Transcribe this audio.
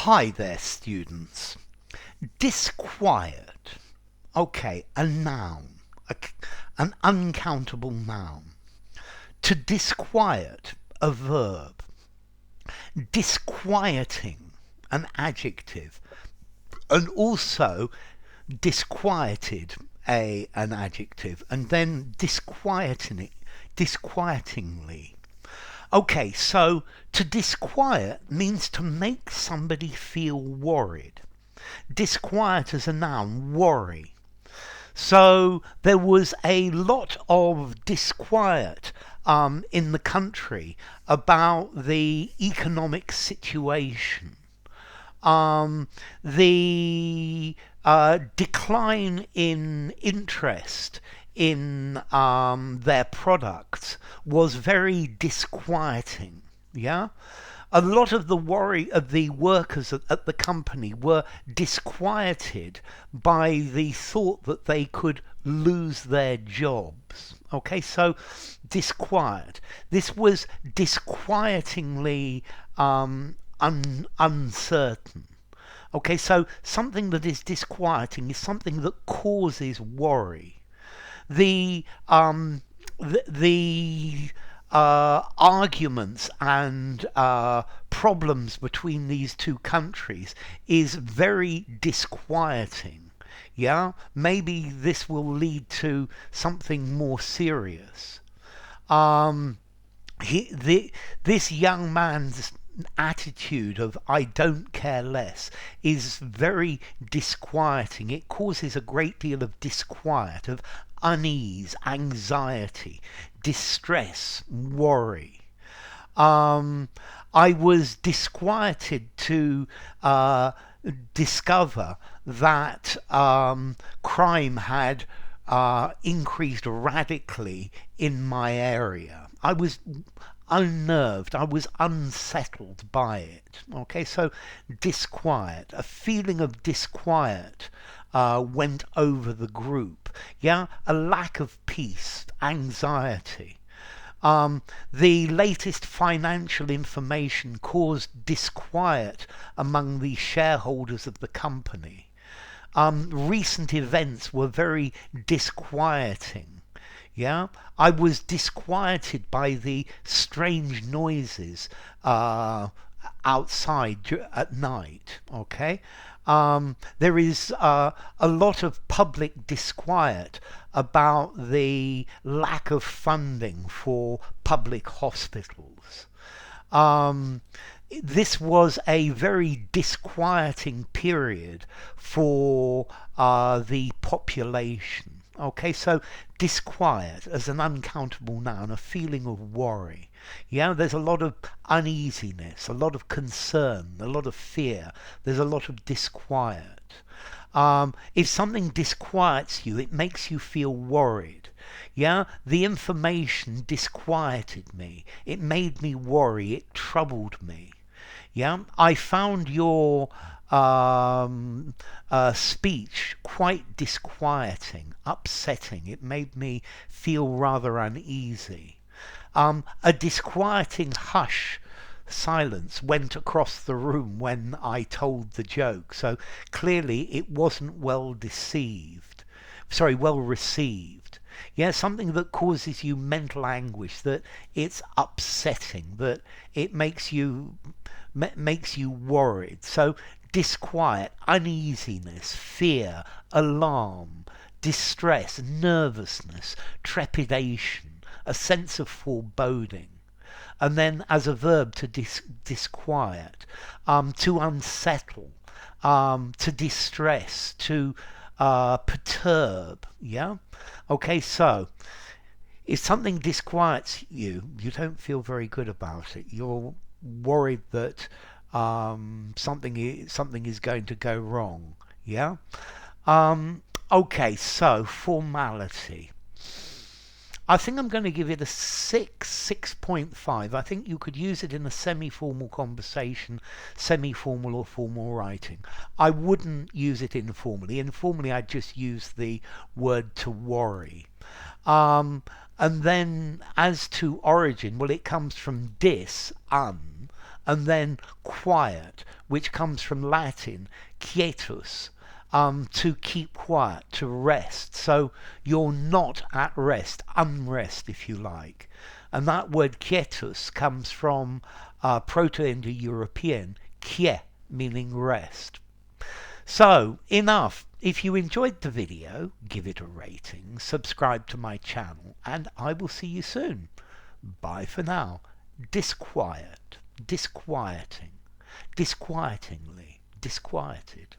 Hi there, students. Disquiet. Okay, a noun, an uncountable noun. To disquiet, a verb. Disquieting, an adjective. And also disquieted, an adjective. And then disquietingly. Okay, so to disquiet means to make somebody feel worried. Disquiet as a noun, worry. So there was a lot of disquiet in the country about the economic situation. The decline in interest in their products was very disquieting. Yeah, a lot of the worry of the workers at the company were disquieted by the thought that they could lose their jobs. Okay, so disquiet. This was disquietingly uncertain. Okay, so something that is disquieting is something that causes worry. The arguments and problems between these two countries is very disquieting. Yeah, maybe this will lead to something more serious. This young man's attitude of "I don't care less" is very disquieting. It causes a great deal of disquiet, of unease, anxiety, distress, worry. I was disquieted to discover that crime had increased radically in my area. I was unnerved, I was unsettled by it. Okay, so disquiet, a feeling of disquiet went over the group. Yeah, a lack of peace, anxiety. The latest financial information caused disquiet among the shareholders of the company. Recent events were very disquieting. Yeah, I was disquieted by the strange noises outside at night. Okay, there is a lot of public disquiet about the lack of funding for public hospitals. This was a very disquieting period for the population. Okay, so disquiet as an uncountable noun, a feeling of worry. Yeah, there's a lot of uneasiness, a lot of concern, a lot of fear. There's a lot of disquiet. If something disquiets you, it makes you feel worried. Yeah, the information disquieted me. It made me worry. It troubled me. Yeah, I found your speech quite disquieting, upsetting. It made me feel rather uneasy. A disquieting hush, silence went across the room when I told the joke. So clearly it wasn't well received. Yeah, something that causes you mental anguish, that it's upsetting, that it makes you worried. So disquiet, uneasiness, fear, alarm, distress, nervousness, trepidation, a sense of foreboding. And then as a verb, to disquiet, to unsettle, to distress, to perturb. Yeah, okay, so if something disquiets you, you don't feel very good about it. You're worried that something is going to go wrong. Yeah. Okay, so formality. I think I'm going to give it a 6.5. I think you could use it in a semi-formal conversation, semi-formal or formal writing. I wouldn't use it informally. Informally, I'd just use the word to worry. And then as to origin, well, it comes from dis, and then quiet, which comes from Latin quietus, to keep quiet, to rest. So you're not at rest, unrest if you like. And that word quietus comes from Proto-Indo-European kie, meaning rest. So, enough. If you enjoyed the video, give it a rating, subscribe to my channel, and I will see you soon. Bye for now. Disquiet, disquieting, disquietingly, disquieted.